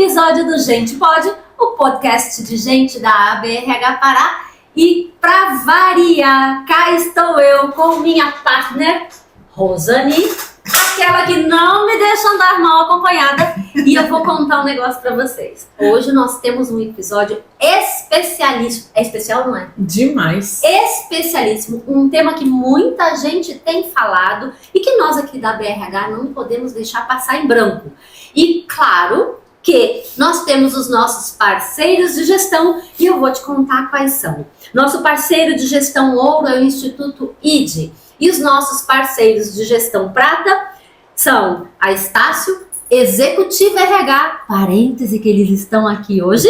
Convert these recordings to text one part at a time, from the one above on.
episódio do Gente Pode, o podcast de gente da ABRH Pará. E para variar, cá estou eu com minha partner, Rosane, aquela que não me deixa andar mal acompanhada. E eu vou contar um negócio para vocês. Hoje nós temos um episódio especialíssimo. É especial, não é? Demais. Especialíssimo. Um tema que muita gente tem falado e que nós aqui da BRH não podemos deixar passar em branco. E claro que nós temos os nossos parceiros de gestão e eu vou te contar quais são. Nosso parceiro de gestão ouro é o Instituto IDE e os nossos parceiros de gestão prata são a Estácio, Executiva RH, parêntese que eles estão aqui hoje,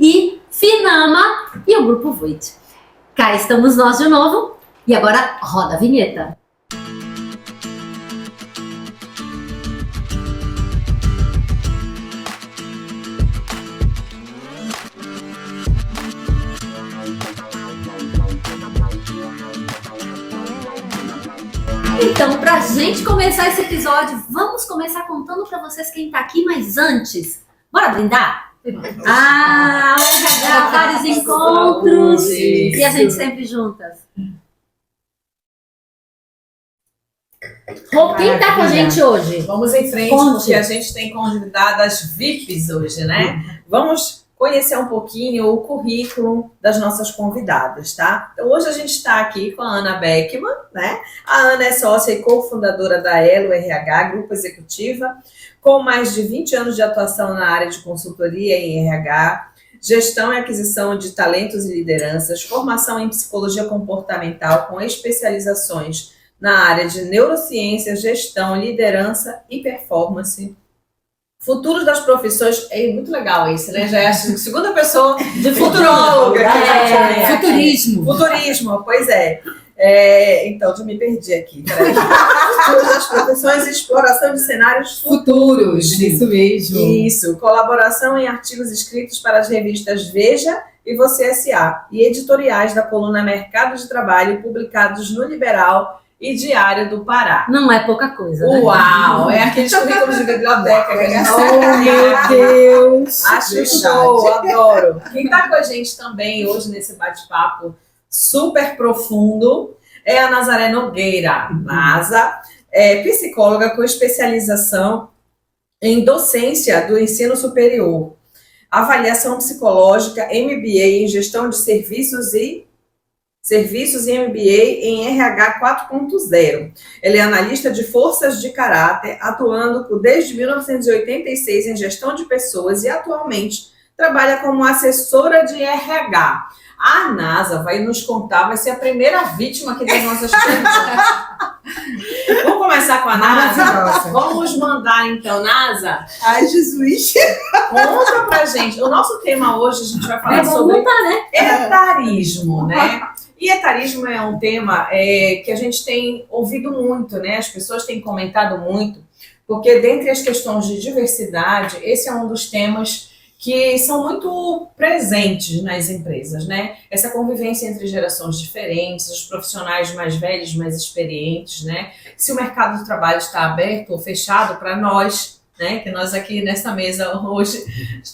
e Finama e o Grupo Voit. Cá estamos nós de novo e agora roda a vinheta. Então, pra gente começar esse episódio, vamos começar contando pra vocês quem tá aqui, mas antes, bora brindar? Ah, vários encontros e a gente sempre juntas. Quem tá com a gente hoje? Vamos em frente, porque a gente tem convidadas VIPs hoje, né? Vamos conhecer um pouquinho o currículo das nossas convidadas, tá? Então, hoje a gente está aqui com a Ana Beckman, né? A Ana é sócia e cofundadora da Elo RH, Grupo Executiva, com mais de 20 anos de atuação na área de consultoria em RH, gestão e aquisição de talentos e lideranças, formação em psicologia comportamental com especializações na área de neurociência, gestão, liderança e performance. Futuros das profissões, é muito legal isso, né? Já é a segunda pessoa de futuróloga. Futurismo, pois é. Então, já me perdi aqui. Futuros das profissões e exploração de cenários futuros. Isso mesmo. Isso, colaboração em artigos escritos para as revistas Veja e Você S.A. e editoriais da coluna Mercado de Trabalho, publicados no Liberal e Diário do Pará. Não é pouca coisa, né? Uau! É aqueles currículos de biblioteca que a gente Oh, meu Deus! Acho show, adoro. Quem está com a gente também hoje nesse bate-papo super profundo é a Nazaré Nogueira. Nasa é psicóloga com especialização em docência do ensino superior, avaliação psicológica, MBA em gestão de serviços e MBA em RH 4.0. Ela é analista de forças de caráter, atuando desde 1986 em gestão de pessoas e atualmente trabalha como assessora de RH. A Nasa vai nos contar, vai ser a primeira vítima aqui das nossas perguntas. Vamos começar com a Nasa? Vamos mandar então, Nasa. Ai, Jesus! Conta pra gente. O nosso tema hoje, a gente vai falar sobre etarismo, né? E etarismo é um tema que a gente tem ouvido muito, né? As pessoas têm comentado muito, porque dentre as questões de diversidade, esse é um dos temas que são muito presentes nas empresas, né? Essa convivência entre gerações diferentes, os profissionais mais velhos, mais experientes, né? Se o mercado do trabalho está aberto ou fechado para nós, né? Que nós aqui nessa mesa hoje,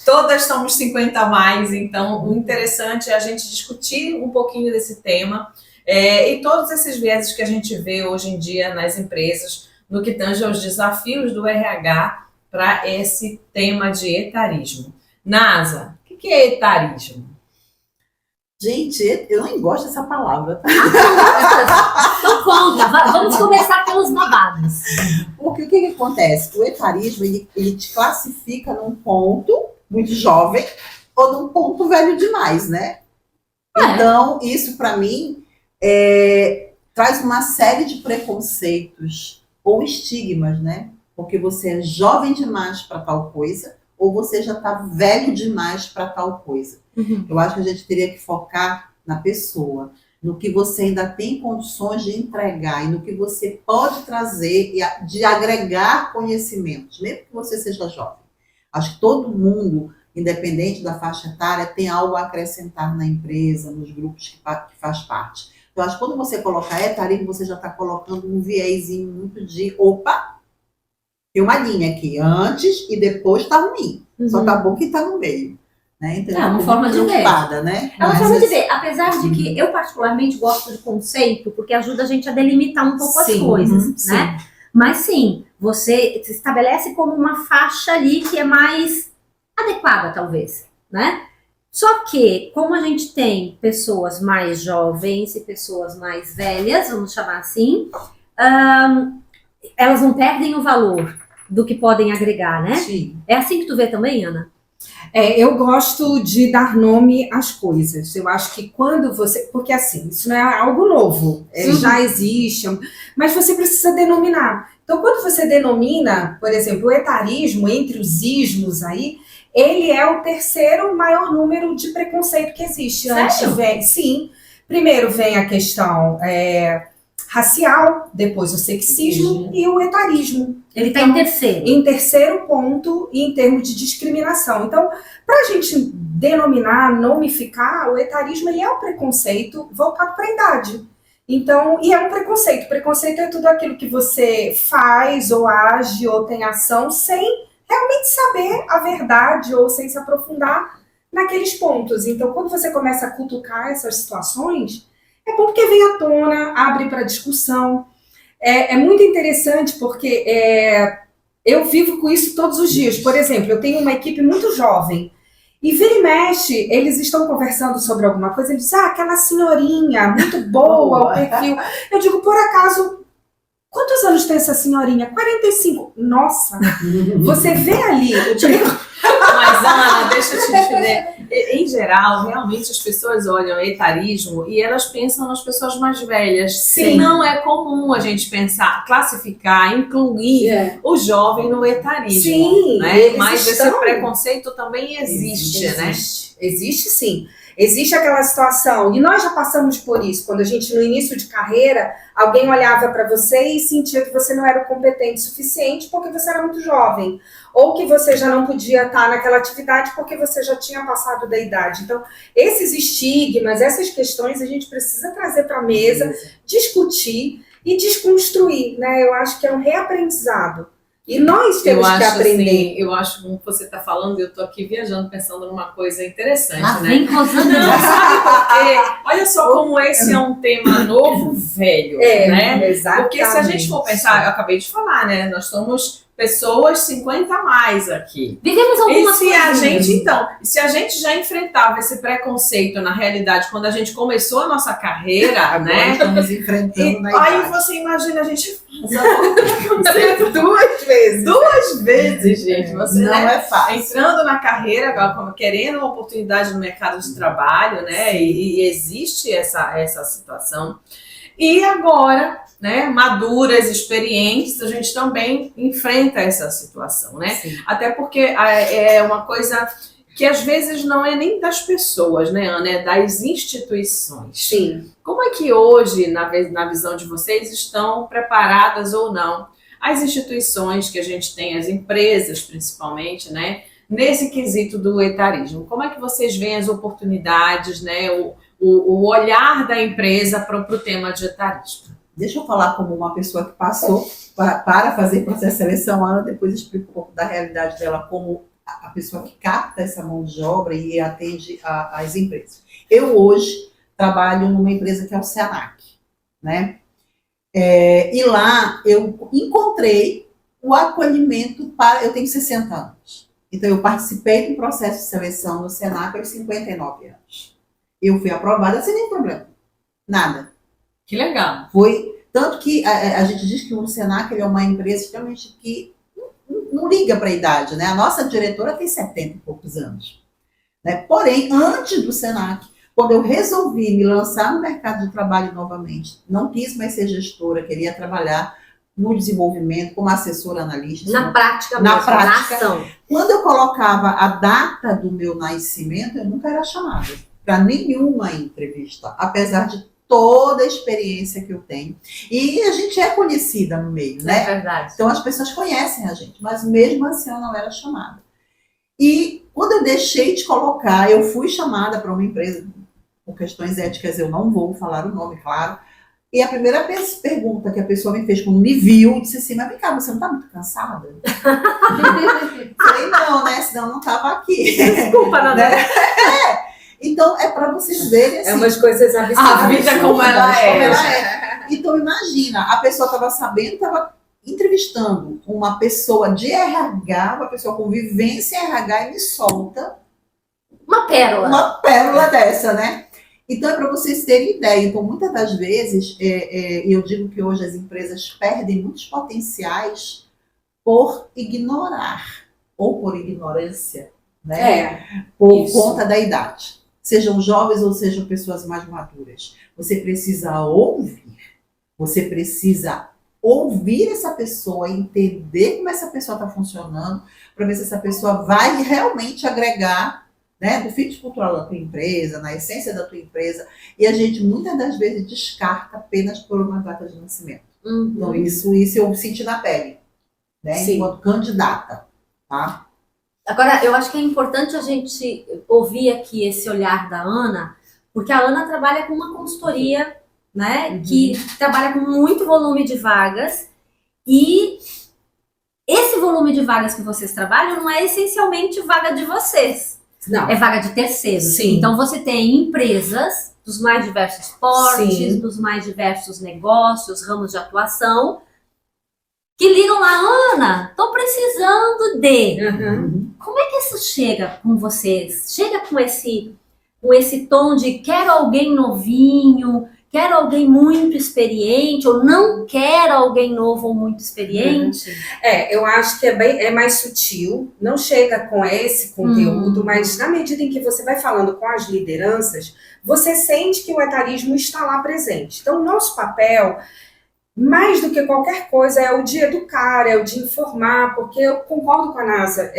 todas somos 50 a mais, então o interessante é a gente discutir um pouquinho desse tema e todos esses vieses que a gente vê hoje em dia nas empresas, no que tange aos desafios do RH para esse tema de etarismo. Nasa, o que é etarismo? Gente, eu nem gosto dessa palavra. Então conta, vamos começar pelos babados. Porque o que acontece? O etarismo, ele te classifica num ponto muito jovem ou num ponto velho demais, né? Então, isso para mim traz uma série de preconceitos ou estigmas, né? Porque você é jovem demais para tal coisa ou você já está velho demais para tal coisa. Eu acho que a gente teria que focar na pessoa, no que você ainda tem condições de entregar e no que você pode trazer e de agregar conhecimentos, mesmo que você seja jovem. Acho que todo mundo, independente da faixa etária, tem algo a acrescentar na empresa, nos grupos que faz parte. Então, acho que quando você coloca etarismo, você já está colocando um viezinho muito de, opa, Tem uma linha aqui, antes e depois tá ruim. Só tá bom que tá no meio. Né? Então, é uma forma de ver. Né? É uma forma de ver. Apesar de que eu particularmente gosto de conceito, porque ajuda a gente a delimitar um pouco as coisas, né? Mas sim, você se estabelece como uma faixa ali que é mais adequada, talvez, né? Só que, como a gente tem pessoas mais jovens e pessoas mais velhas, vamos chamar assim, elas não perdem o valor do que podem agregar, né? Sim. É assim que tu vê também, Ana? Eu gosto de dar nome às coisas. Eu acho que quando você... Porque assim, isso não é algo novo. Já existe, mas você precisa denominar. Então, quando você denomina, por exemplo, o etarismo, entre os ismos aí, ele é o terceiro maior número de preconceito que existe. Sério? Sim. Primeiro vem a questão racial, depois o sexismo e o etarismo. Ele está em terceiro. Em terceiro ponto, em termos de discriminação. Então, para a gente denominar, nomificar, o etarismo ele é um preconceito voltado para a idade. Então, e é um preconceito. Preconceito é tudo aquilo que você faz, ou age, ou tem ação, sem realmente saber a verdade, ou sem se aprofundar naqueles pontos. Então, quando você começa a cutucar essas situações, é bom porque vem à tona, abre para discussão. É muito interessante porque eu vivo com isso todos os dias. Por exemplo, eu tenho uma equipe muito jovem e vira e mexe, eles estão conversando sobre alguma coisa, eles dizem, aquela senhorinha, muito boa, o perfil. Eu digo, por acaso, quantos anos tem essa senhorinha? 45. Nossa, você vê ali... Mas, Ana, deixa eu te dizer, em geral, realmente as pessoas olham etarismo e elas pensam nas pessoas mais velhas. Sim. Não é comum a gente pensar, classificar, incluir o jovem no etarismo. Sim, né? Mas esse preconceito também existe, né? Existe sim. Existe aquela situação, e nós já passamos por isso, quando a gente, no início de carreira, alguém olhava para você e sentia que você não era competente o suficiente porque você era muito jovem, ou que você já não podia estar naquela atividade porque você já tinha passado da idade. Então, esses estigmas, essas questões, a gente precisa trazer para a mesa, discutir e desconstruir, né? Eu acho que é um reaprendizado. E nós temos que aprender. Assim, eu acho, como você está falando, eu estou aqui viajando, pensando numa coisa interessante, né? Vem coisando. Não, sabe por quê? Olha só como esse é um tema novo, velho, né? Exatamente. Porque se a gente for pensar, eu acabei de falar, né? Nós somos pessoas 50 a mais aqui. Vivemos algumas Se a gente já enfrentava esse preconceito na realidade quando a gente começou a nossa carreira, Agora né? estamos enfrentando na Aí idade. você imagina a gente preconceito Duas vezes, gente. Você, Não né, é fácil. entrando na carreira, agora, querendo uma oportunidade no mercado de trabalho, né? E existe essa situação. E agora, né, maduras, experientes, a gente também enfrenta essa situação, né? Sim. Até porque é uma coisa que às vezes não é nem das pessoas, né, Ana? É das instituições. Sim. Como é que hoje, na visão de vocês, estão preparadas ou não as instituições que a gente tem, as empresas principalmente, né? Nesse quesito do etarismo, como é que vocês veem as oportunidades, né? O olhar da empresa para o tema de etarismo? Deixa eu falar como uma pessoa que passou para fazer processo de seleção. A Ana depois explica um pouco da realidade dela como a pessoa que capta essa mão de obra e atende as empresas. Eu hoje trabalho numa empresa que é o Senac, né? E lá eu encontrei o acolhimento para... Eu tenho 60 anos. Então eu participei do processo de seleção no Senac aos 59 anos. Eu fui aprovada sem nenhum problema. Nada. Que legal. Foi, tanto que a gente diz que o Senac ele é uma empresa extremamente que não liga para a idade, né? A nossa diretora tem 70 e poucos anos. Né? Porém, antes do Senac, quando eu resolvi me lançar no mercado de trabalho novamente, não quis mais ser gestora, queria trabalhar no desenvolvimento, como assessora analista. Na prática na mesmo, prática. na ação. Quando eu colocava a data do meu nascimento, eu nunca era chamada para nenhuma entrevista, apesar de toda a experiência que eu tenho. E a gente é conhecida no meio, né? É verdade. Então as pessoas conhecem a gente, mas mesmo assim eu não era chamada. E quando eu deixei de colocar, eu fui chamada para uma empresa, por questões éticas eu não vou falar o nome, claro, E a primeira pergunta que a pessoa me fez quando me viu, disse assim, mas vem cá, você não tá muito cansada? Falei, não, né? Senão eu não tava aqui. Desculpa, Naná. Então, é para vocês verem assim. É umas coisas absurdas. A vida como ela é. Então, imagina, a pessoa estava sabendo, estava entrevistando uma pessoa de RH, uma pessoa com vivência em RH, e me solta Uma pérola dessa, né? Então, é para vocês terem ideia. Então, muitas das vezes, eu digo que hoje as empresas perdem muitos potenciais por ignorar, ou por ignorância, né? Por conta da idade. Sejam jovens ou sejam pessoas mais maduras. Você precisa ouvir. Você precisa ouvir essa pessoa, entender como essa pessoa está funcionando, para ver se essa pessoa vai realmente agregar, né, do fit cultural da tua empresa, na essência da tua empresa. E a gente, muitas das vezes, descarta apenas por uma data de nascimento. Então, isso eu senti na pele, né, enquanto candidata, tá? Agora, eu acho que é importante a gente ouvir aqui esse olhar da Ana, porque a Ana trabalha com uma consultoria, né, que trabalha com muito volume de vagas, e esse volume de vagas que vocês trabalham não é essencialmente vaga de vocês, Não. é vaga de terceiros. Sim. Então, você tem empresas dos mais diversos portes, Sim. dos mais diversos negócios, ramos de atuação, que ligam lá, Ana, tô precisando de... Como é que isso chega com vocês? Chega com esse tom de quero alguém novinho, quero alguém muito experiente, ou não quero alguém novo ou muito experiente? Eu acho que é mais sutil, não chega com esse conteúdo, mas na medida em que você vai falando com as lideranças, você sente que o etarismo está lá presente. Então, o nosso papel, mais do que qualquer coisa, é o de educar, é o de informar, porque eu concordo com a NASA,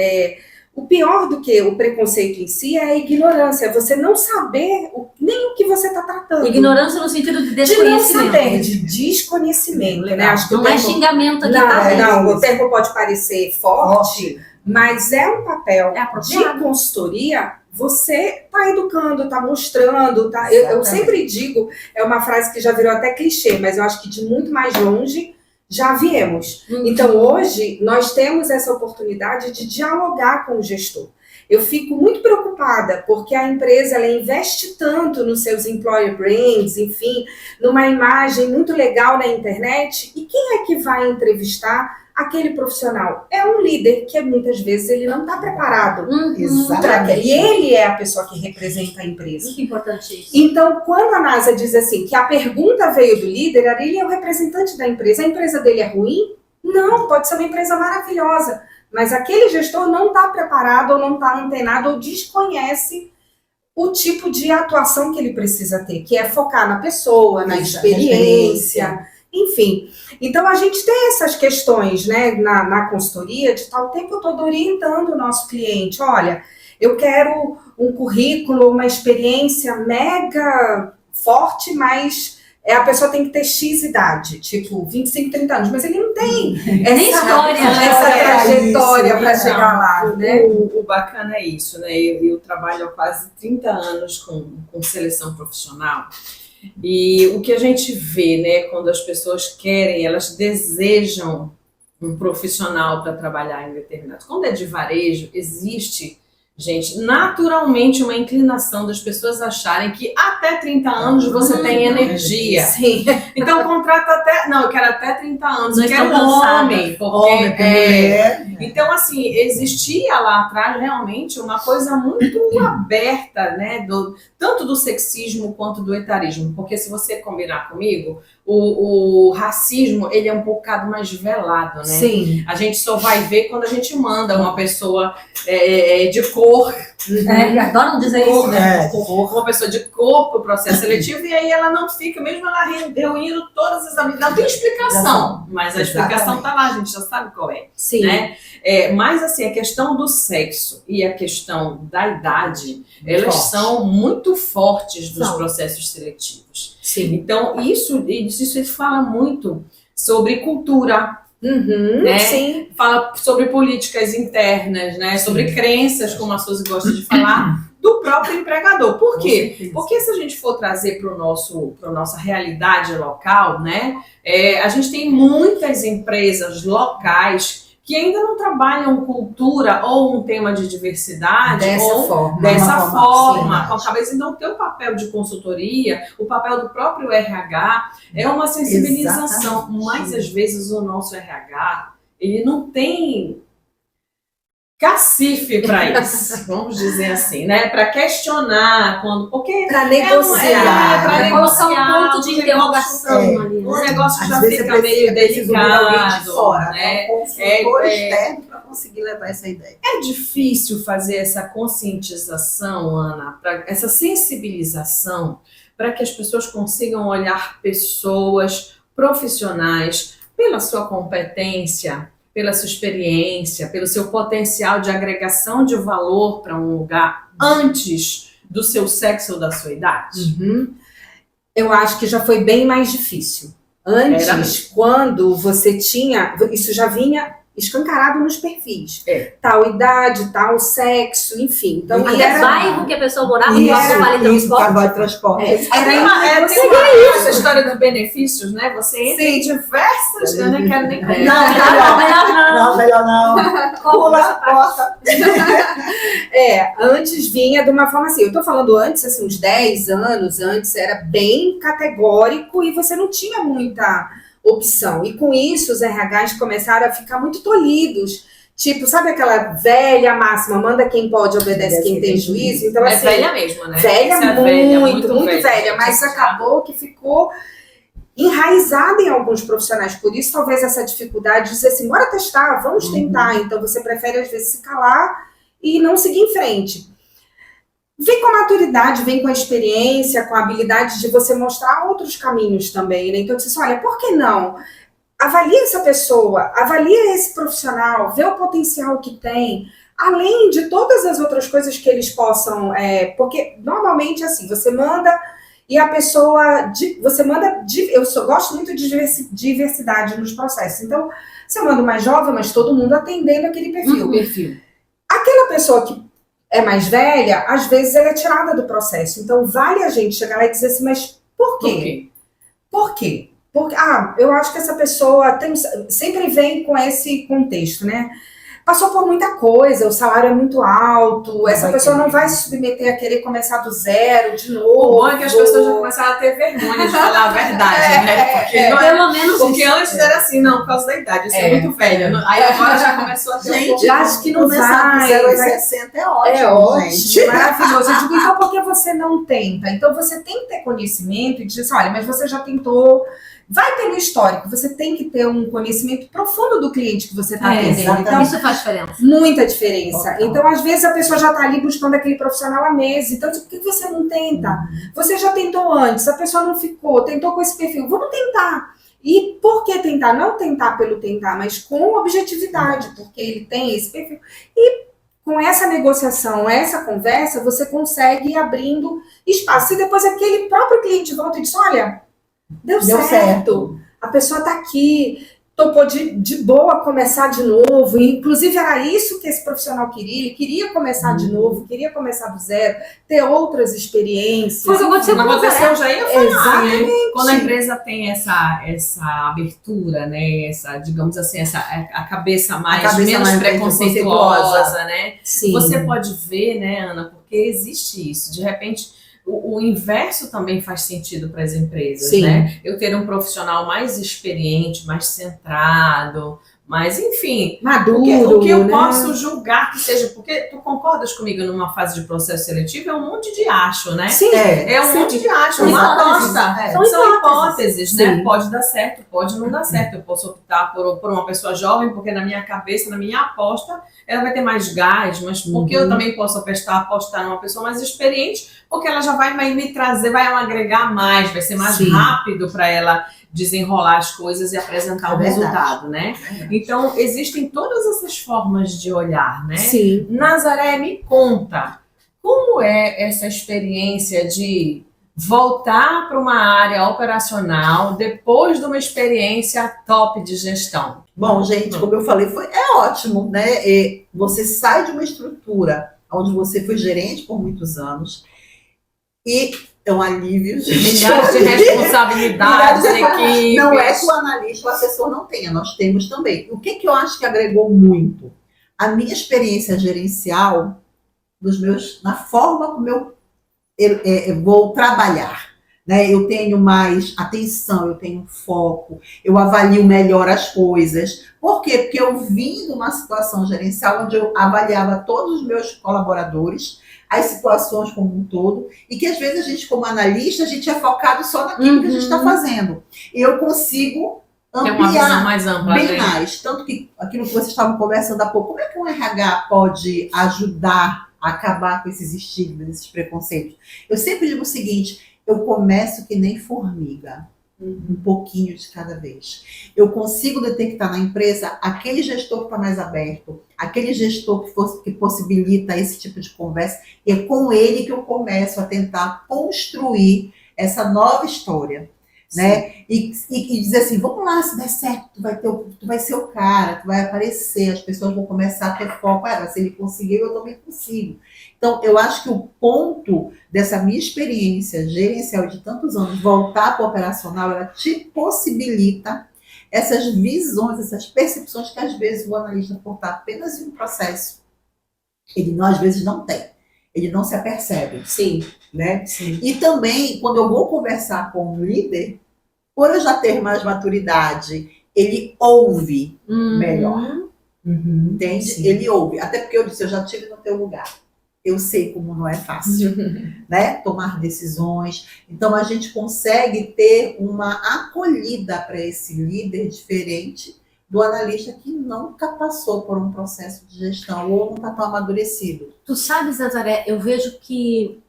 o pior do que o preconceito em si é a ignorância, é você não saber nem o que você está tratando. Ignorância no sentido de De desconhecimento. não saber, de desconhecimento. Né? Acho que Não é xingamento aqui, não, tá? não, o termo pode parecer forte, mas é um papel de apropriado. consultoria. Você está educando, está mostrando. Eu sempre digo, é uma frase que já virou até clichê, mas eu acho que de muito mais longe já viemos. Então, hoje, nós temos essa oportunidade de dialogar com o gestor. Eu fico muito preocupada, porque a empresa ela investe tanto nos seus employer brands, enfim, numa imagem muito legal na internet, e quem é que vai entrevistar aquele profissional? É um líder que muitas vezes ele não está preparado. Exatamente. E ele é a pessoa que representa a empresa. Muito importante isso. Então, quando a NASA diz assim, que a pergunta veio do líder, ele é o representante da empresa. A empresa dele é ruim? Não, pode ser uma empresa maravilhosa. Mas aquele gestor não está preparado, ou não está antenado, ou desconhece o tipo de atuação que ele precisa ter, que é focar na pessoa, na experiência, enfim. Então, a gente tem essas questões, né, na consultoria, de tal tempo todo orientando o nosso cliente. Olha, eu quero um currículo, uma experiência mega forte, mas a pessoa tem que ter X idade, tipo 25, 30 anos, mas ele não tem Nem história, essa trajetória para chegar lá, né? O bacana é isso, né? Eu trabalho há quase 30 anos com seleção profissional. E o que a gente vê, né, quando as pessoas querem, elas desejam um profissional para trabalhar em determinado. Quando é de varejo, existe, gente, naturalmente uma inclinação das pessoas acharem que até 30 anos você tem energia. Sim. Então contrata até... Não, eu quero até 30 anos, Não eu quero estou cansada. homem. Porque, Homem, mulher. Então, assim, existia lá atrás realmente uma coisa muito aberta, né? Tanto do sexismo quanto do etarismo. Porque se você combinar comigo, o racismo, ele é um bocado mais velado, né? Sim. A gente só vai ver quando a gente manda uma pessoa de cor. Adoram dizer isso, né? Uma pessoa de cor para o processo seletivo, e aí ela não fica, mesmo ela reunindo todas as habilidades. Não tem explicação, mas a explicação está lá, a gente já sabe qual é. Sim. Né? Mas assim, a questão do sexo e a questão da idade, elas são muito fortes nos processos seletivos. Sim. Então, isso fala muito sobre cultura, né? Sim. Fala sobre políticas internas, né? Sobre crenças, como a Suzy gosta de falar, do próprio empregador. Por quê? Porque se a gente for trazer para nossa realidade local, né? A gente tem muitas empresas locais que ainda não trabalham cultura ou um tema de diversidade dessa forma, com a cabeça. Então, ter o papel de consultoria, o papel do próprio RH é uma sensibilização. Exatamente. Mas, às vezes, o nosso RH, ele não tem cacife para isso, vamos dizer assim, né? Para questionar, porque Para negociar. para Colocar um ponto de interrogação ali. o negócio Às já vezes fica meio preciso vir alguém de delicado, fora, né? um consultor externo para conseguir levar essa ideia. É difícil fazer essa conscientização, Ana, essa sensibilização para que as pessoas consigam olhar pessoas profissionais pela sua competência, pela sua experiência, pelo seu potencial de agregação de valor para um lugar antes do seu sexo ou da sua idade. Eu acho que já foi bem mais difícil. Antes, quando você tinha... Isso já vinha escancarado nos perfis. Tal idade, tal sexo, enfim. Então, Até bairro que a pessoa morava, E não era vale Isso, transporte. transporte. Essa história dos benefícios, né? Você entra em diversas... Eu nem quero nem Não, melhor não. Melhor não. Pula a porta. Antes vinha de uma forma assim, eu tô falando antes, assim, uns 10 anos antes, era bem categórico e você não tinha muita opção. E com isso, os RHs começaram a ficar muito tolhidos. Tipo, sabe aquela velha máxima, manda quem pode, obedece quem tem juízo? Então, assim, velha mesmo, né? Velha, muito velha. velha. Mas acabou que ficou enraizada em alguns profissionais. Por isso, talvez essa dificuldade de dizer assim, bora testar, vamos tentar. Então, você prefere, às vezes, se calar e não seguir em frente. Vem com a maturidade, vem com a experiência, com a habilidade de você mostrar outros caminhos também, né? Então, você diz, olha, por que não? Avalia essa pessoa, avalia esse profissional, vê o potencial que tem, além de todas as outras coisas que eles possam... porque, normalmente, assim, você manda e a pessoa... gosto muito de diversidade nos processos. Então, você manda uma jovem, mas todo mundo atendendo aquele perfil. Aquela pessoa que é mais velha, às vezes ela é tirada do processo. Então, vale a gente chegar lá e dizer assim, mas por quê? Por quê? Porque, eu acho que essa pessoa sempre vem com esse contexto, né? Passou por muita coisa, o salário é muito alto, essa pessoa não vai se submeter a querer começar do zero, de novo. O bom é que as pessoas já começaram a ter vergonha de falar a verdade, né? Pelo menos porque antes era assim, não, por causa da idade, isso é muito velha. Aí agora já começou a ter um pouco. Gente, acho que não começar vai. com 0 a 60 é ótimo, É ótimo, gente. maravilhoso. Eu digo, então por que você não tenta? Então você tem que ter conhecimento e dizer assim, olha, mas você já tentou... Vai pelo histórico, você tem que ter um conhecimento profundo do cliente que você está atendendo. Então, isso faz diferença. muita diferença. Total. Então, às vezes, a pessoa já está ali buscando aquele profissional há meses. Então, por que você não tenta? Você já tentou antes, a pessoa não ficou, tentou com esse perfil. Vamos tentar. E por que tentar? Não tentar pelo tentar, mas com objetividade, porque ele tem esse perfil. E com essa negociação, essa conversa, você consegue ir abrindo espaço. E depois aquele próprio cliente volta e diz, olha... Deu certo. A pessoa tá aqui, topou de boa começar de novo. Inclusive, era isso que esse profissional queria. Ele queria começar de novo, queria começar do zero, ter outras experiências. Mas aconteceu, já ia falar. Exatamente. Quando a empresa tem essa abertura, né? Essa, digamos assim, a cabeça menos preconceituosa, né? Sim. Você pode ver, né, Ana, porque existe isso. De repente, o inverso também faz sentido para as empresas, né? Eu ter um profissional mais experiente, mais centrado, mas enfim, maduro, o que eu né? posso julgar que seja, porque tu concordas comigo numa fase de processo seletivo, é um monte de acho, né? Sim. É um monte de acho, uma aposta. São hipóteses, né? Pode dar certo, pode não dar certo. Eu posso optar por uma pessoa jovem, porque na minha cabeça, na minha aposta, ela vai ter mais gás, mas porque eu também posso apostar numa pessoa mais experiente, porque ela já vai me trazer, vai agregar mais, vai ser mais rápido para ela desenrolar as coisas e apresentar o resultado, né? Então, existem todas essas formas de olhar, né? Sim. Nazaré, me conta, como é essa experiência de voltar para uma área operacional depois de uma experiência top de gestão? Bom, gente, como eu falei, é ótimo, né? Você sai de uma estrutura onde você foi gerente por muitos anos e é um alívio. Milhares de responsabilidades, equipes. Não é que o analista, o assessor não tenha, nós temos também. O que eu acho que agregou muito? A minha experiência gerencial, na forma como eu vou trabalhar. Né? Eu tenho mais atenção, eu tenho foco, eu avalio melhor as coisas. Por quê? Porque eu vim de uma situação gerencial onde eu avaliava todos os meus colaboradores, as situações como um todo, e que às vezes a gente, como analista, a gente é focado só naquilo que a gente está fazendo. E eu consigo ampliar mais ampla, bem mais. Tanto que aquilo que vocês estavam conversando há pouco, como é que um RH pode ajudar a acabar com esses estigmas, esses preconceitos? Eu sempre digo o seguinte, eu começo que nem formiga, um pouquinho de cada vez. Eu consigo detectar na empresa aquele gestor que está mais aberto, aquele gestor que possibilita esse tipo de conversa, e é com ele que eu começo a tentar construir essa nova história. Né? E dizer assim, vamos lá, se der certo, tu vai ser o cara, tu vai aparecer, as pessoas vão começar a ter foco, se ele conseguiu, eu também consigo. Então, eu acho que o ponto dessa minha experiência gerencial de tantos anos, voltar para o operacional, ela te possibilita essas visões, essas percepções que às vezes o analista, por estar apenas em um processo, ele às vezes não tem. Ele não se apercebe. Sim. Né? Sim. E também, quando eu vou conversar com um líder, por eu já ter mais maturidade, ele ouve melhor. Entende? Sim. Ele ouve. Até porque eu disse, eu já estive no teu lugar. Eu sei como não é fácil, né? Tomar decisões. Então, a gente consegue ter uma acolhida para esse líder diferente do analista que nunca passou por um processo de gestão ou não está tão amadurecido. Tu sabes, Nazaré, eu vejo que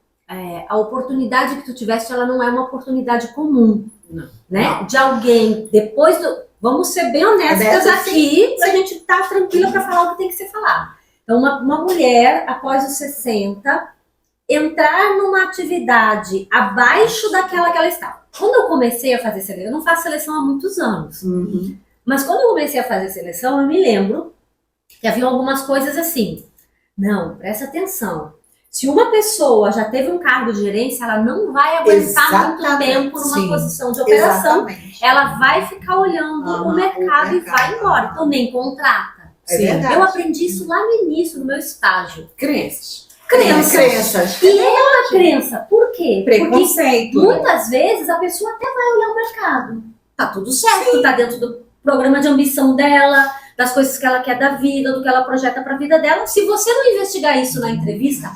a oportunidade que tu tiveste, ela não é uma oportunidade comum, né? Não. De alguém, depois do... Vamos ser bem honestas aqui, pra gente estar tranquila para falar o que tem que ser falado. Então, uma mulher, após os 60, entrar numa atividade abaixo daquela que ela estava. Quando eu comecei a fazer seleção, eu não faço seleção há muitos anos, mas quando eu comecei a fazer seleção, eu me lembro que havia algumas coisas assim. Não, presta atenção. Se uma pessoa já teve um cargo de gerência, ela não vai aguentar muito tempo numa posição de operação. Exatamente. Ela vai ficar olhando o mercado e vai embora. Então, nem contrata. Eu aprendi isso lá no início, no meu estágio. Crenças. E é uma crença. Por quê? Preconceito. Porque muitas vezes a pessoa até vai olhar o mercado. Tá tudo certo, tá dentro do programa de ambição dela, das coisas que ela quer da vida, do que ela projeta para a vida dela. Se você não investigar isso na entrevista,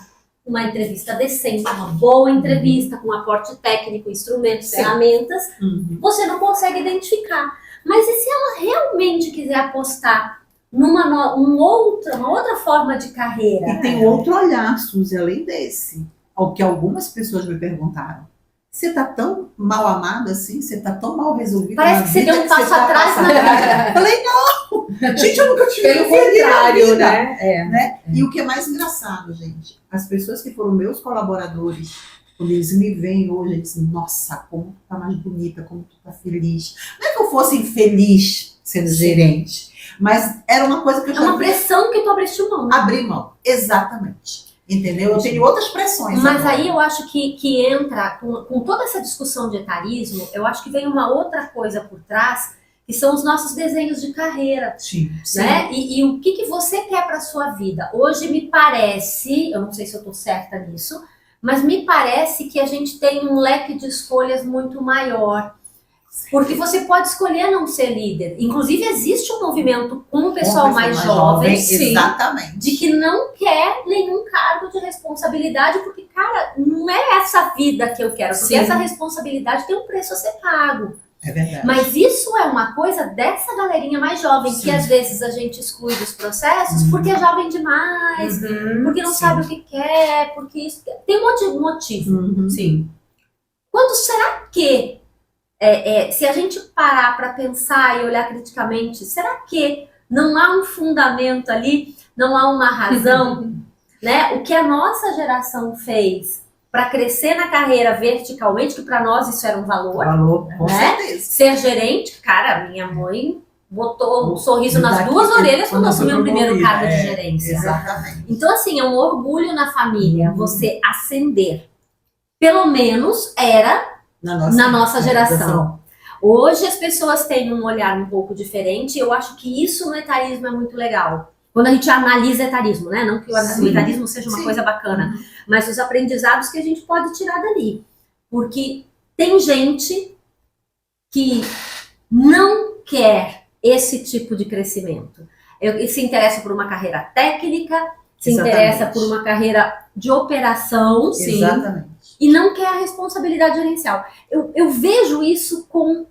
uma entrevista decente, uma boa entrevista, com aporte técnico, instrumentos, ferramentas, você não consegue identificar. Mas e se ela realmente quiser apostar numa outra forma de carreira? E tem outro olhar, Suzy, além desse, ao que algumas pessoas me perguntaram. Você tá tão mal amada assim? Você tá tão mal resolvida? Parece que você deu um passo atrás na vida. Falei, não! Gente, eu nunca tive pelo contrário, né? E o que é mais engraçado, gente, as pessoas que foram meus colaboradores, quando eles me veem hoje, eles dizem, nossa, como tu tá mais bonita, como tu tá feliz. Não é que eu fosse infeliz sendo gerente, mas era uma coisa que eu já... É uma pressão que tu abriste mão. Abri mão, exatamente. Entendeu? Eu tenho outras pressões. Mas agora, aí eu acho que entra, com toda essa discussão de etarismo, eu acho que vem uma outra coisa por trás, que são os nossos desenhos de carreira. Sim. Né? E o que você quer para sua vida? Hoje me parece, eu não sei se eu estou certa nisso, mas me parece que a gente tem um leque de escolhas muito maior. Porque você pode escolher não ser líder. Inclusive, existe um movimento com o pessoal mais jovem, exatamente, de que não quer nenhum cargo de responsabilidade, porque, cara, não é essa vida que eu quero, porque essa responsabilidade tem um preço a ser pago. É verdade. Mas isso é uma coisa dessa galerinha mais jovem, que às vezes a gente exclui dos processos porque é jovem demais, porque não sabe o que quer, porque isso... Tem um monte de motivo. Sim. Quando será que se a gente parar para pensar e olhar criticamente, será que não há um fundamento ali, não há uma razão, né? O que a nossa geração fez para crescer na carreira verticalmente, que para nós isso era um valor. Com né? certeza. Ser gerente, cara, minha mãe botou um sorriso nas duas orelhas quando assumiu o primeiro cargo de gerência. Exatamente. Então, assim, é um orgulho na família você ascender. Pelo menos era na nossa geração. Hoje as pessoas têm um olhar um pouco diferente. Eu acho que isso no etarismo é muito legal. Quando a gente analisa etarismo, né? Não que o etarismo seja uma coisa bacana, mas os aprendizados que a gente pode tirar dali. Porque tem gente que não quer esse tipo de crescimento. Se interessa por uma carreira técnica, se interessa por uma carreira de operação, sim, e não quer a responsabilidade gerencial. Eu vejo isso com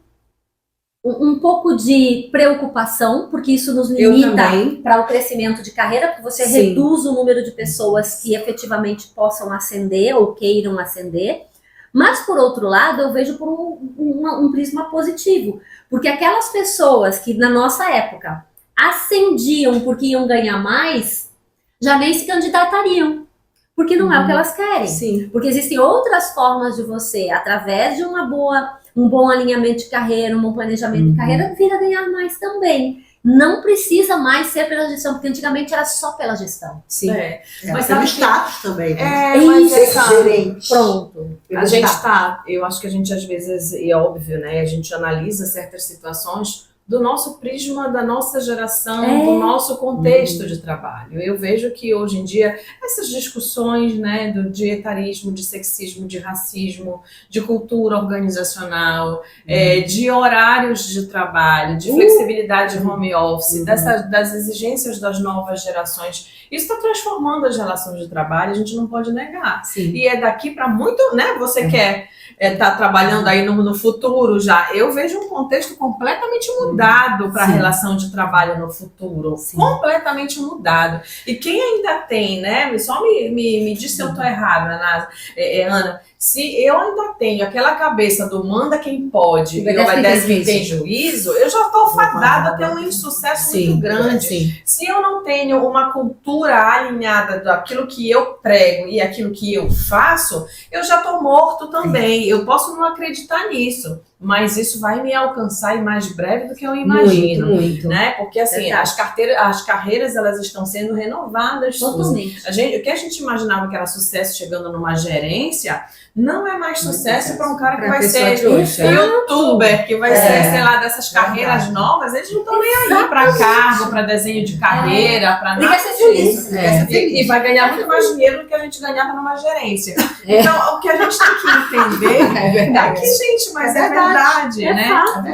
um pouco de preocupação, porque isso nos limita para o crescimento de carreira, porque você reduz o número de pessoas que efetivamente possam ascender ou queiram ascender. Mas, por outro lado, eu vejo por um prisma positivo. Porque aquelas pessoas que, na nossa época, ascendiam porque iam ganhar mais, já nem se candidatariam. Porque não é o que elas querem. Sim. Porque existem outras formas de você, através de um bom alinhamento de carreira, um bom planejamento de carreira, vir a ganhar mais também. Não precisa mais ser pela gestão, porque antigamente era só pela gestão. Sim. Mas pelo status também. Mas gerente. Pronto. A gente eu acho que a gente às vezes, e é óbvio, né? A gente analisa certas situações do nosso prisma, da nossa geração, do nosso contexto de trabalho. Eu vejo que hoje em dia essas discussões, né, de etarismo, de sexismo, de racismo, de cultura organizacional, de horários de trabalho, de flexibilidade de home office, das exigências das novas gerações, isso está transformando as relações de trabalho, a gente não pode negar. Sim. E é daqui para muito, né? Você quer tá trabalhando aí no futuro já. Eu vejo um contexto completamente mudado para a relação de trabalho no futuro. Sim. Completamente mudado. E quem ainda tem, né? Só me diz se eu estou errada, Ana. Se eu ainda tenho aquela cabeça do manda quem pode e obedece quem tem juízo, eu já estou fadada a ter um insucesso muito grande. Sim. Se eu não tenho uma cultura alinhada daquilo que eu prego e aquilo que eu faço, eu já estou morto também. Eu posso não acreditar nisso, mas isso vai me alcançar em mais breve do que eu imagino. Muito. Né? Porque assim, as carreiras elas estão sendo renovadas. Totalmente. O que a gente imaginava que era sucesso chegando numa gerência, não é mais sucesso para um cara que vai ser youtuber, que vai ser, sei lá, dessas carreiras novas. Eles não estão nem aí para cargo, para desenho de carreira, para nada disso. E vai ganhar muito mais dinheiro do que a gente ganhava numa gerência. Então, o que a gente tem que entender é que, gente, mas é verdade, né?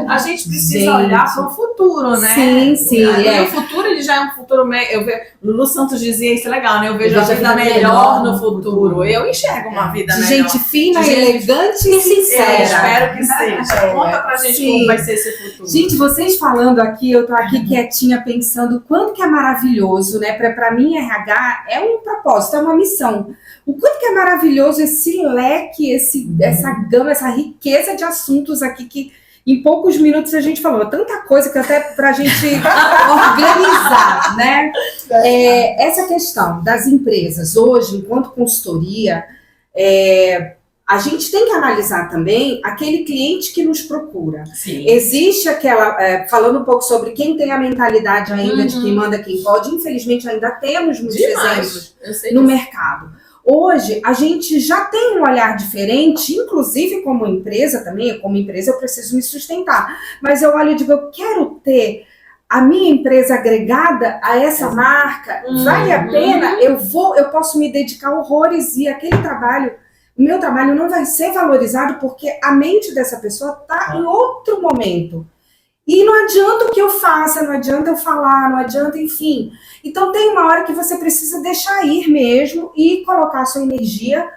A gente precisa olhar para o futuro, né? Sim. E o futuro, ele já é um futuro meio... Lulu Santos dizia isso, legal, né? Eu vejo a vida melhor no futuro. Eu enxergo uma vida melhor. Gente fina, elegante e sincera. Espero que seja. Conta pra gente como vai ser esse futuro. Gente, vocês falando aqui, eu tô aqui quietinha pensando o quanto que é maravilhoso, né? Pra mim, RH é um propósito, é uma missão. O quanto que é maravilhoso esse leque, essa gama, essa riqueza de assuntos aqui que em poucos minutos a gente falou. Tanta coisa que até pra gente organizar, né? Essa questão das empresas hoje, enquanto consultoria, a gente tem que analisar também aquele cliente que nos procura. Sim. Existe aquela, falando um pouco sobre quem tem a mentalidade ainda de quem manda quem pode, infelizmente ainda temos muitos exemplos no mercado. Hoje, a gente já tem um olhar diferente, inclusive como empresa também, como empresa eu preciso me sustentar, mas eu olho e digo, eu quero ter a minha empresa agregada a essa marca, vale a pena, eu posso me dedicar horrores e aquele trabalho, o meu trabalho não vai ser valorizado porque a mente dessa pessoa está em outro momento. E não adianta o que eu faça, não adianta eu falar, não adianta, enfim. Então tem uma hora que você precisa deixar ir mesmo e colocar a sua energia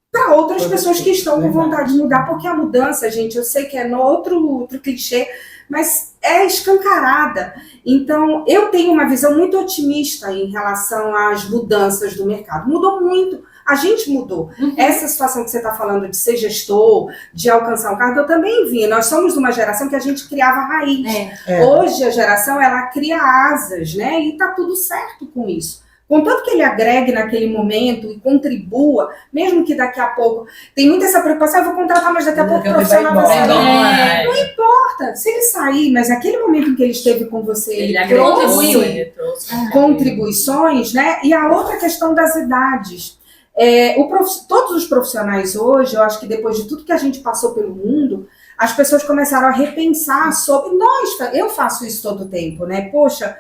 para outras pessoas que estão com vontade de mudar, porque a mudança, gente, eu sei que é no outro clichê, mas é escancarada. Então, eu tenho uma visão muito otimista em relação às mudanças do mercado. Mudou muito. A gente mudou. Essa situação que você está falando de ser gestor, de alcançar um cargo, eu também vi. Nós somos uma geração que a gente criava raiz. Hoje a geração, ela cria asas, né? E tá tudo certo com isso. contanto que ele agregue naquele momento e contribua, mesmo que daqui a pouco, tem muita essa preocupação, eu vou contratar, mas daqui a pouco o profissional vai sair. Não importa, se ele sair, mas aquele momento em que ele esteve com você, ele trouxe contribuições, né? E a outra questão das idades. Todos os profissionais hoje, eu acho que depois de tudo que a gente passou pelo mundo, as pessoas começaram a repensar sobre eu faço isso todo o tempo, né? Poxa,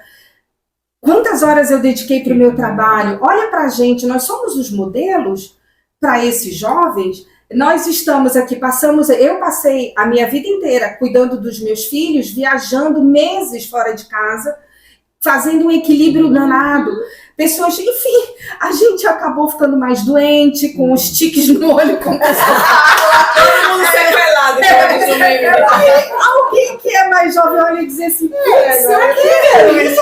quantas horas eu dediquei para o meu trabalho? Olha para a gente, nós somos os modelos para esses jovens. Nós estamos aqui, eu passei a minha vida inteira cuidando dos meus filhos, viajando meses fora de casa, fazendo um equilíbrio danado. Pessoas, enfim, a gente acabou ficando mais doente, com os tiques no olho, com todo mundo sequelado. Alguém que é mais jovem olha e diz assim, será que é isso?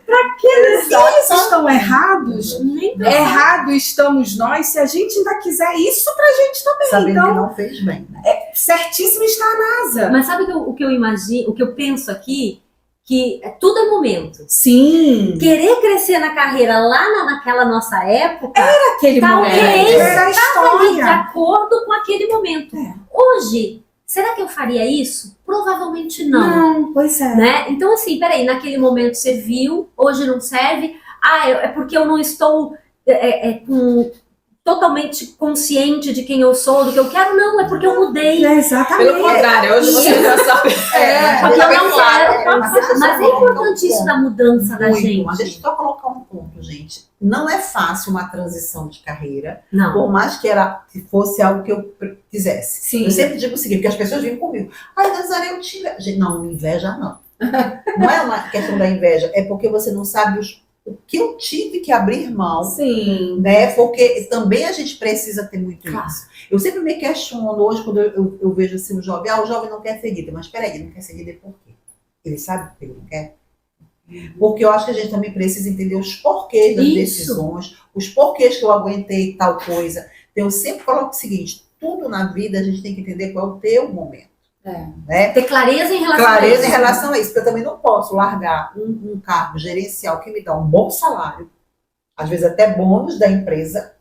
Pra que eles estão errados? Errado estamos nós, se a gente ainda quiser isso pra gente também. Sabendo então, que não fez bem, né? Certíssimo está a NASA. Mas sabe o que eu imagino, o que eu penso aqui? Que tudo é momento. Sim. Querer crescer na carreira lá naquela nossa época, Aquele talvez momento. Era a estava ali de história. acordo com aquele momento. Hoje, será que eu faria isso? Provavelmente não. Não, pois é. Né? Então, assim, peraí, naquele momento você viu, hoje não serve. É porque eu não estou totalmente consciente de quem eu sou, do que eu quero. Não, é porque eu mudei. Exatamente. Pelo contrário, hoje você já sabe. Porque eu não quero. Mas é importante isso da mudança da gente. Mas deixa eu só colocar um ponto, gente. Não é fácil uma transição de carreira, Não. por mais que fosse algo que eu quisesse. Sim. Eu sempre digo o seguinte, porque as pessoas vêm comigo. Ai, Nazaré, eu te invejo. Gente, não, inveja não. Não é uma questão da inveja, é porque você não sabe o que eu tive que abrir mão. Sim. Né? Porque também a gente precisa ter muito isso. Eu sempre me questiono hoje, quando eu vejo assim o jovem, o jovem não quer ser líder. Mas peraí, ele não quer ser líder por quê? Ele sabe que ele não quer? Porque eu acho que a gente também precisa entender os porquês das decisões, os porquês que eu aguentei tal coisa. Então, eu sempre coloco o seguinte, tudo na vida a gente tem que entender qual é o teu momento. Né? Ter clareza em relação a isso. Porque eu também não posso largar um cargo gerencial que me dá um bom salário, às vezes até bônus da empresa,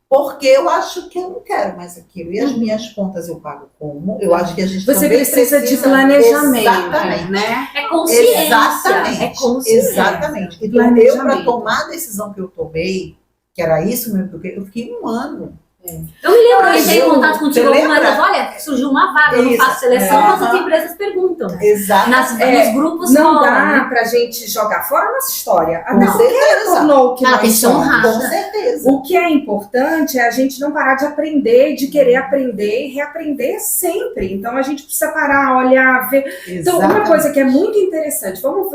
porque eu acho que eu não quero mais aquilo. E as minhas contas eu pago como? Eu acho que a gente Você também precisa de planejamento, exatamente, né? É consciência. Exatamente. É consciência. Exatamente. Então, eu, para tomar a decisão que eu tomei, que era isso mesmo, porque eu fiquei um ano. Eu me lembro, eu entrei em contato contigo algumas vezes, olha, surgiu uma vaga, eu não faço seleção, mas as empresas perguntam. Exato. Nos grupos não rola, dá né? pra gente jogar fora a nossa história. Com certeza. Tornou o que Ela nós tem que ser somos. honrada. Com certeza. O que é importante é a gente não parar de aprender, de querer aprender e reaprender sempre. Então a gente precisa parar, olhar, ver. Então, uma coisa que é muito interessante, vamos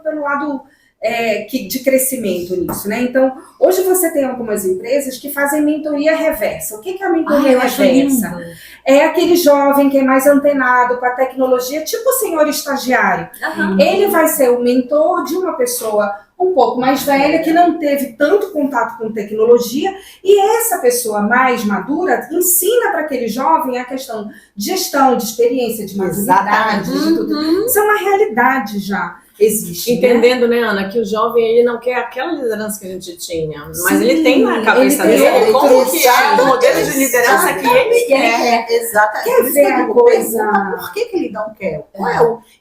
pelo lado de crescimento nisso, né? Então, hoje você tem algumas empresas que fazem mentoria reversa. O que é a mentoria reversa? É aquele jovem que é mais antenado com a tecnologia, tipo o senhor estagiário. Ele vai ser o mentor de uma pessoa um pouco mais velha, que não teve tanto contato com tecnologia, e essa pessoa mais madura ensina para aquele jovem a questão de gestão, de experiência, de maturidade, de tudo. Isso é uma realidade já. Existe, entendendo, né, Ana, que o jovem ele não quer aquela liderança que a gente tinha, mas ele tem na cabeça dele como que é o modelo de liderança que ele quer. Exatamente. Quer ver a coisa? Por que ele não quer?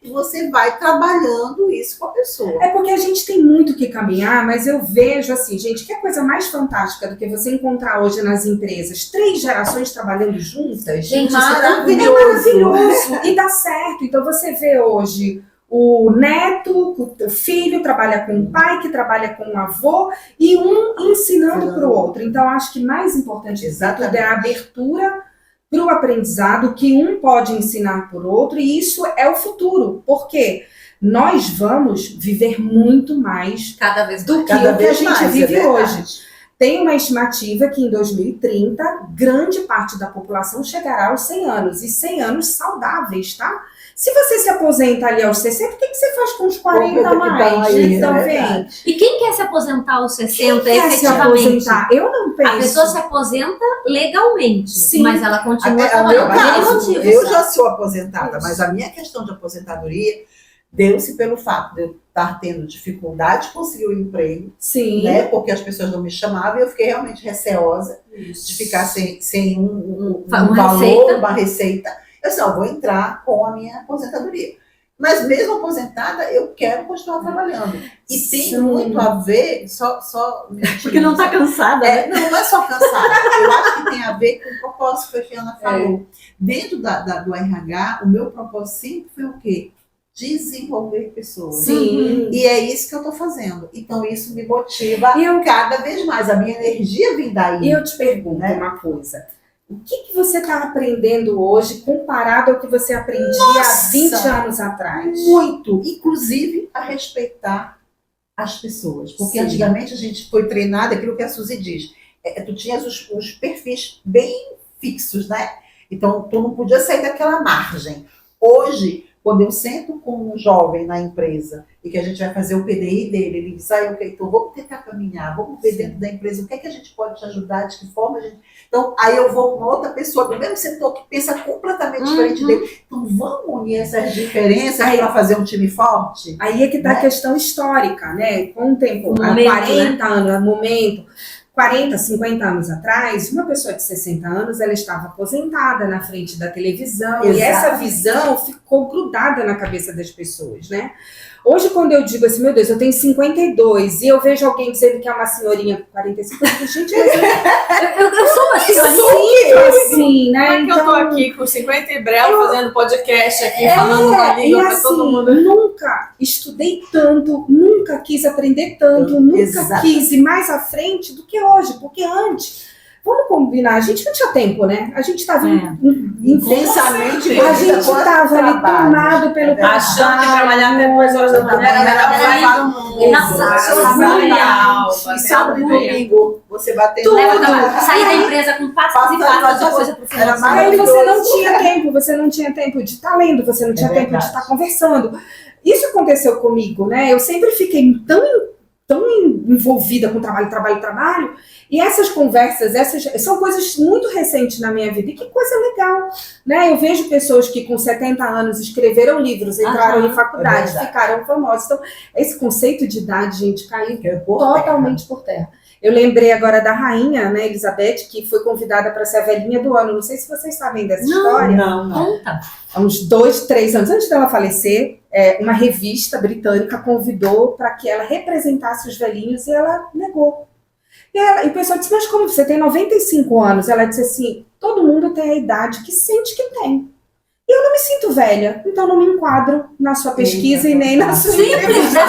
E você vai trabalhando isso com a pessoa. É porque a gente tem muito que caminhar, mas eu vejo assim, gente, que é coisa mais fantástica do que você encontrar hoje nas empresas 3 gerações trabalhando juntas. Gente, maravilhoso. É maravilhoso. E dá certo. Então você vê hoje o neto, o filho trabalha com o pai, que trabalha com o avô, e um ensinando para o outro. Então, acho que mais importante de tudo é a abertura para o aprendizado, que um pode ensinar por outro, e isso é o futuro. Por quê? Nós vamos viver muito mais cada vez do que o que a gente vive hoje. Tem uma estimativa que em 2030, grande parte da população chegará aos 100 anos, e 100 anos saudáveis, tá? Se você se aposenta ali aos 60, o que você faz com os 40 a mais? Então, vem. E quem quer se aposentar aos 60, quem quer se aposentar? Eu não penso. A pessoa se aposenta legalmente, sim, mas ela continua trabalhando. Eu já sou aposentada, mas a minha questão de aposentadoria deu-se pelo fato de eu estar tendo dificuldade de conseguir o emprego, Sim. né? Porque as pessoas não me chamavam e eu fiquei realmente receosa de ficar sem um valor, uma receita. Eu disse, vou entrar com a minha aposentadoria. Mas mesmo aposentada, eu quero continuar trabalhando. E tem muito a ver, porque não está cansada, né? Não é só cansada. Eu acho que tem a ver com o propósito que a Fiona falou. Dentro do RH, o meu propósito sempre foi o quê? Desenvolver pessoas. Sim. E é isso que eu estou fazendo. Então isso me motiva cada vez mais. A minha energia vem daí. E eu te pergunto uma coisa. O que você está aprendendo hoje comparado ao que você aprendia há 20 anos atrás? Muito. Inclusive a respeitar as pessoas. Porque antigamente a gente foi treinada, aquilo que a Suzy diz. Tu tinhas os perfis bem fixos, né? Então tu não podia sair daquela margem. Hoje, quando eu sento com um jovem na empresa e que a gente vai fazer o PDI dele, ele diz, ok, então vamos tentar caminhar, vamos ver dentro da empresa o que é que a gente pode te ajudar, de que forma a gente... Então, aí eu vou com outra pessoa do mesmo setor que pensa completamente diferente dele. Então, vamos unir essas diferenças para fazer um time forte? Aí é que está a questão histórica, né? Com o tempo, há 40 anos, momento... 40, 50 anos atrás, uma pessoa de 60 anos, ela estava aposentada na frente da televisão. Exato. E essa visão ficou grudada na cabeça das pessoas, né? Hoje, quando eu digo assim, meu Deus, eu tenho 52 e eu vejo alguém dizendo que é uma senhorinha com 45, eu digo, gente, eu sou uma senhorinha assim, né? Então, eu tô aqui com 50 e breu fazendo podcast aqui, falando uma língua pra todo mundo. Nunca estudei tanto, nunca quis aprender tanto, nunca quis ir mais à frente do que hoje, porque antes... Vamos combinar, a gente não tinha tempo, né? A gente estava intensamente. A gente estava ali tomado pelo trabalho. Achando que trabalhar até 2 horas da manhã era melhor e sábado e domingo, você bateu sair da empresa com passos e passos de coisa pro final. Aí você não tinha tempo de estar lendo, você não tinha tempo de estar conversando. Isso aconteceu comigo, né? Eu sempre fiquei tão envolvida com trabalho, e essas conversas, são coisas muito recentes na minha vida, e que coisa legal, né? Eu vejo pessoas que com 70 anos escreveram livros, entraram em faculdade, ficaram famosas. Então, esse conceito de idade, gente, caiu totalmente por terra. Eu lembrei agora da rainha, né, Elizabeth, que foi convidada para ser a velhinha do ano. Não sei se vocês sabem dessa história. Não. Conta. Há uns 2, 3 anos antes dela falecer, uma revista britânica convidou para que ela representasse os velhinhos e ela negou. E o pessoal disse, mas como você tem 95 anos? Ela disse assim, todo mundo tem a idade que sente que tem. E eu não me sinto velha, então não me enquadro na sua pesquisa e nem na sua entrevista.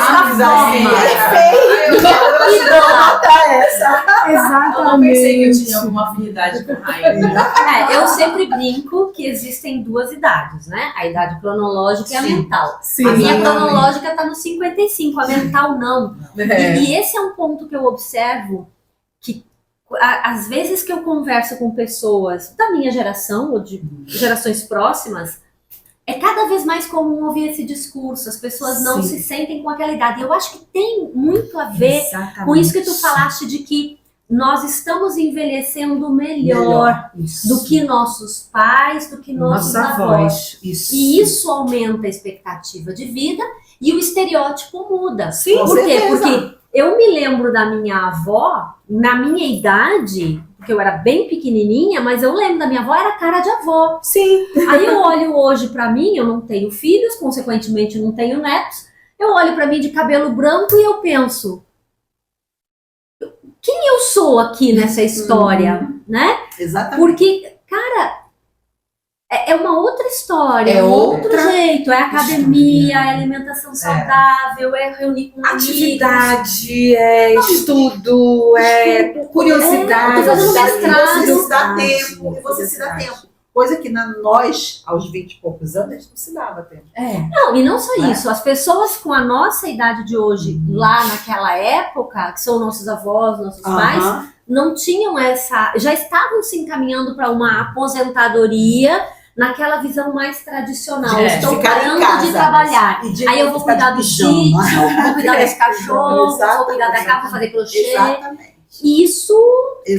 Exatamente. Eu não pensei que eu tinha alguma afinidade com rainha. Eu sempre brinco que existem 2 idades, né? A idade cronológica e a mental. Sim, a minha cronológica está no 55, a mental não. E esse é um ponto que eu observo, que às vezes que eu converso com pessoas da minha geração ou de gerações próximas, é cada vez mais comum ouvir esse discurso. As pessoas não se sentem com aquela idade. Eu acho que tem muito a ver com isso que tu falaste, de que nós estamos envelhecendo melhor do que nossos pais, do que nossos avós. E isso aumenta a expectativa de vida e o estereótipo muda. Sim, por quê? Porque eu me lembro da minha avó, na minha idade, porque eu era bem pequenininha, mas eu lembro da minha avó, era cara de avó. Sim. Aí eu olho hoje pra mim, eu não tenho filhos, consequentemente não tenho netos, eu olho pra mim de cabelo branco e eu penso, quem eu sou aqui nessa história, né? Exatamente. Porque, cara, é uma outra história, é outro jeito, é academia, é alimentação saudável, é reunir com atividade, é estudo, é curiosidade. Você se dá tempo, e você se dá tempo. Coisa que nós, aos 20 e poucos anos, a gente não se dava tempo. Não, e não só isso, as pessoas com a nossa idade de hoje, lá naquela época, que são nossos avós, nossos pais, não tinham já estavam se encaminhando para uma aposentadoria naquela visão mais tradicional. Estou parando de trabalhar. Aí eu vou cuidar do sítio, vou cuidar desse cachorro, vou cuidar da casa, vou fazer crochê. Exatamente. E isso,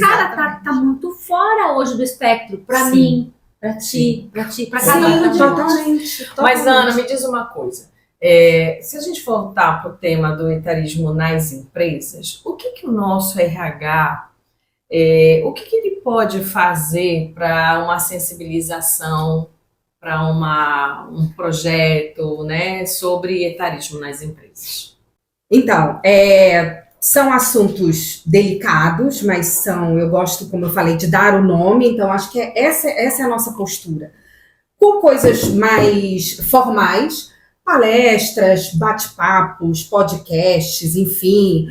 cara, tá muito fora hoje do espectro. Para mim, para ti, para cada um de nós. Mas, Ana, me diz uma coisa. Se a gente voltar para o tema do etarismo nas empresas, o que o nosso RH, o que ele pode fazer para uma sensibilização, para um projeto, né, sobre etarismo nas empresas? Então, são assuntos delicados, mas eu gosto, como eu falei, de dar o nome, então acho que essa é a nossa postura. Com coisas mais formais, palestras, bate-papos, podcasts, enfim,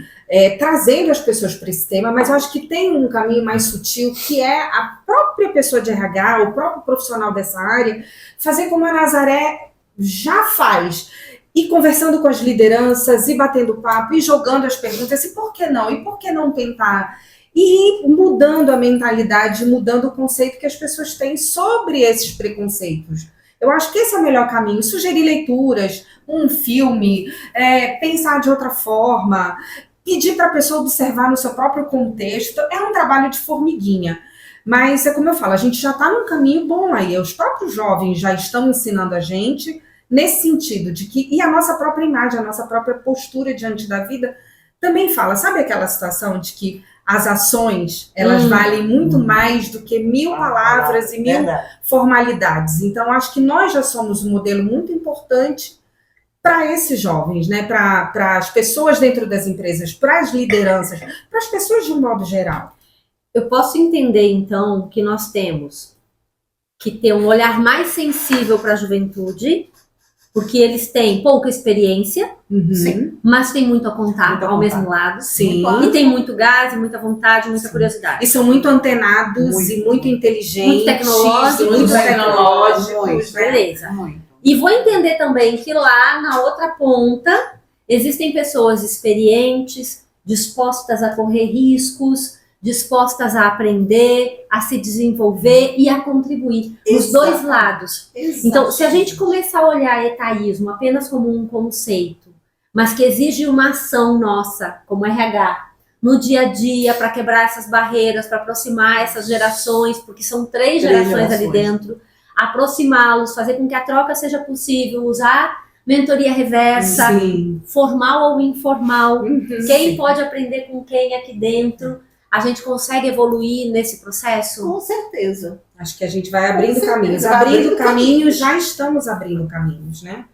trazendo as pessoas para esse tema, mas eu acho que tem um caminho mais sutil, que é a própria pessoa de RH, o próprio profissional dessa área, fazer como a Nazaré já faz, e conversando com as lideranças, e batendo papo, e jogando as perguntas, e por que não? E por que não tentar? E mudando a mentalidade, mudando o conceito que as pessoas têm sobre esses preconceitos. Eu acho que esse é o melhor caminho. Sugerir leituras, um filme, pensar de outra forma, pedir para a pessoa observar no seu próprio contexto. É um trabalho de formiguinha. Mas, como eu falo, a gente já está num caminho bom aí. Os próprios jovens já estão ensinando a gente nesse sentido de que, e a nossa própria imagem, a nossa própria postura diante da vida também fala. Sabe aquela situação de que as ações, elas valem muito mais do que 1000 palavras e 1000 formalidades. Então, acho que nós já somos um modelo muito importante para esses jovens, né? Para as pessoas dentro das empresas, para as lideranças, para as pessoas de um modo geral. Eu posso entender, então, que nós temos que ter um olhar mais sensível para a juventude, porque eles têm pouca experiência, mas têm muito a contar ao mesmo lado. Sim. E tem muito gás, e muita vontade, muita curiosidade. E são muito antenados e muito inteligentes. Muito tecnológicos. Beleza. E vou entender também que lá na outra ponta existem pessoas experientes, dispostas a correr riscos, dispostas a aprender, a se desenvolver e a contribuir nos dois lados. Então, se a gente começar a olhar etaísmo apenas como um conceito, mas que exige uma ação nossa, como RH, no dia a dia, para quebrar essas barreiras, para aproximar essas gerações, porque são três gerações ali dentro, aproximá-los, fazer com que a troca seja possível, usar mentoria reversa, formal ou informal, quem pode aprender com quem aqui dentro. A gente consegue evoluir nesse processo? Com certeza. Acho que a gente vai abrindo caminhos. Abrindo caminhos, já estamos abrindo caminhos, né?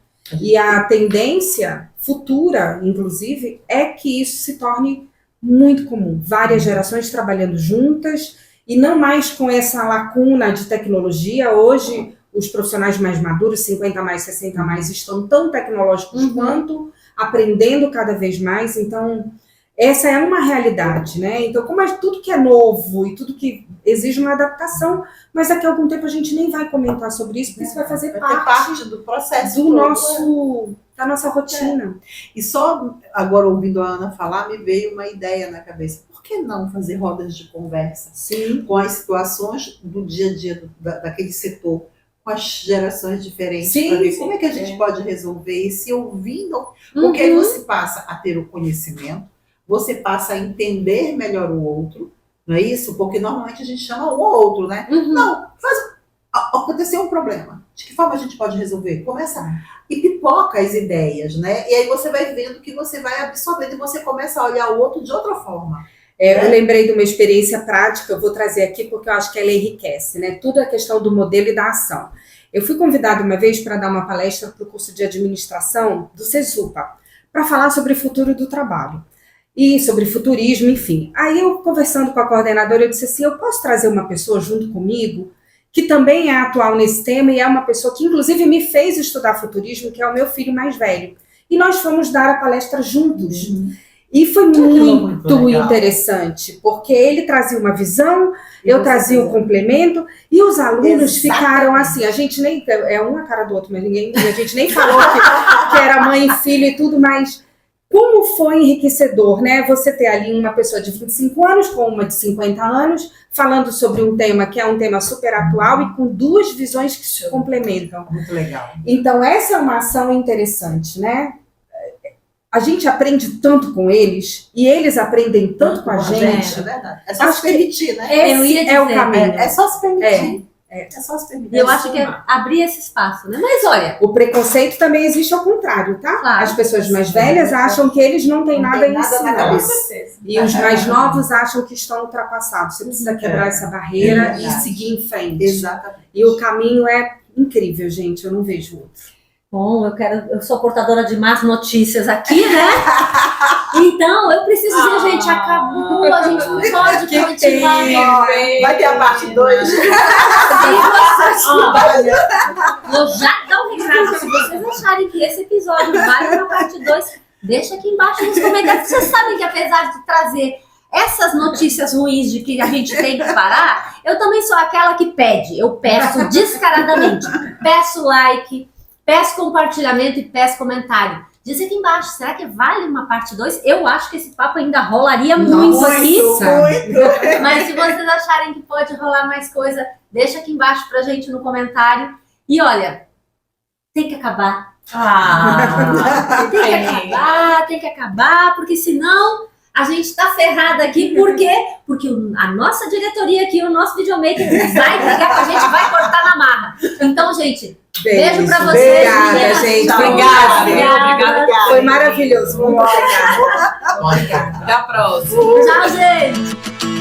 E a tendência futura, inclusive, é que isso se torne muito comum. Várias gerações trabalhando juntas e não mais com essa lacuna de tecnologia. Hoje, os profissionais mais maduros, 50 mais, 60 mais, estão tão tecnológicos quanto, aprendendo cada vez mais. Então, essa é uma realidade, né? Então, como tudo que é novo e tudo que exige uma adaptação, mas daqui a algum tempo a gente nem vai comentar sobre isso, porque isso vai fazer parte do processo da nossa rotina. E só agora, ouvindo a Ana falar, me veio uma ideia na cabeça. Por que não fazer rodas de conversa com as situações do dia a dia daquele setor, com as gerações diferentes, para ver como é que a gente pode resolver e se ouvindo, porque aí você passa a ter o conhecimento, você passa a entender melhor o outro, não é isso? Porque normalmente a gente chama o outro, né? Não, aconteceu um problema. De que forma a gente pode resolver? Começa e pipoca as ideias, né? E aí você vai vendo que você vai absorvendo e você começa a olhar o outro de outra forma. Eu lembrei de uma experiência prática, eu vou trazer aqui porque eu acho que ela enriquece, né? Tudo é questão do modelo e da ação. Eu fui convidada uma vez para dar uma palestra para o curso de administração do CESUPA, para falar sobre o futuro do trabalho. E sobre futurismo, enfim. Aí eu, conversando com a coordenadora, eu disse assim, eu posso trazer uma pessoa junto comigo, que também é atual nesse tema, e é uma pessoa que, inclusive, me fez estudar futurismo, que é o meu filho mais velho. E nós fomos dar a palestra juntos. E foi muito interessante, porque ele trazia uma visão, eu trazia o complemento, e os alunos ficaram assim, a gente nem, um a cara do outro, mas a gente nem falou que era mãe e filho e tudo, mas como foi enriquecedor, né? Você ter ali uma pessoa de 25 anos com uma de 50 anos, falando sobre um tema que é um tema super atual e com duas visões que se complementam. Muito legal. Então, essa é uma ação interessante, né? A gente aprende tanto com eles e eles aprendem tanto com a gente. É verdade. É só se permitir, né? Esse é o caminho. É só se permitir. É só se permitir. Eu acho que é abrir esse espaço, né? Mas olha... O preconceito também existe ao contrário, tá? Claro. As pessoas mais velhas acham que eles não têm nada a ensinar. E os mais novos acham que estão ultrapassados. Você precisa quebrar essa barreira e seguir em frente. Exatamente. E o caminho é incrível, gente. Eu não vejo outro. Bom, eu sou portadora de más notícias aqui, né? Então, eu preciso dizer, gente, acabou, a gente não pode continuar. Vai ter a parte 2. Vou já dar um recado. Se vocês acharem que esse episódio vale uma parte 2, deixa aqui embaixo nos comentários. Vocês sabem que apesar de trazer essas notícias ruins de que a gente tem que parar, eu também sou aquela que pede. Eu peço descaradamente. Peço like, peço compartilhamento e peço comentário. Diz aqui embaixo, será que vale uma parte 2? Eu acho que esse papo ainda rolaria muito aqui. Muito. Mas se vocês acharem que pode rolar mais coisa, deixa aqui embaixo pra gente no comentário. E olha, tem que acabar. Tem que acabar, porque senão a gente tá ferrada aqui. Por quê? Porque a nossa diretoria aqui, o nosso videomaker vai brigar com a gente, vai cortar na marra. Então, gente, beijo pra vocês. Obrigada, gente. Obrigada. Foi maravilhoso. Obrigada. Até a próxima. Tchau, gente.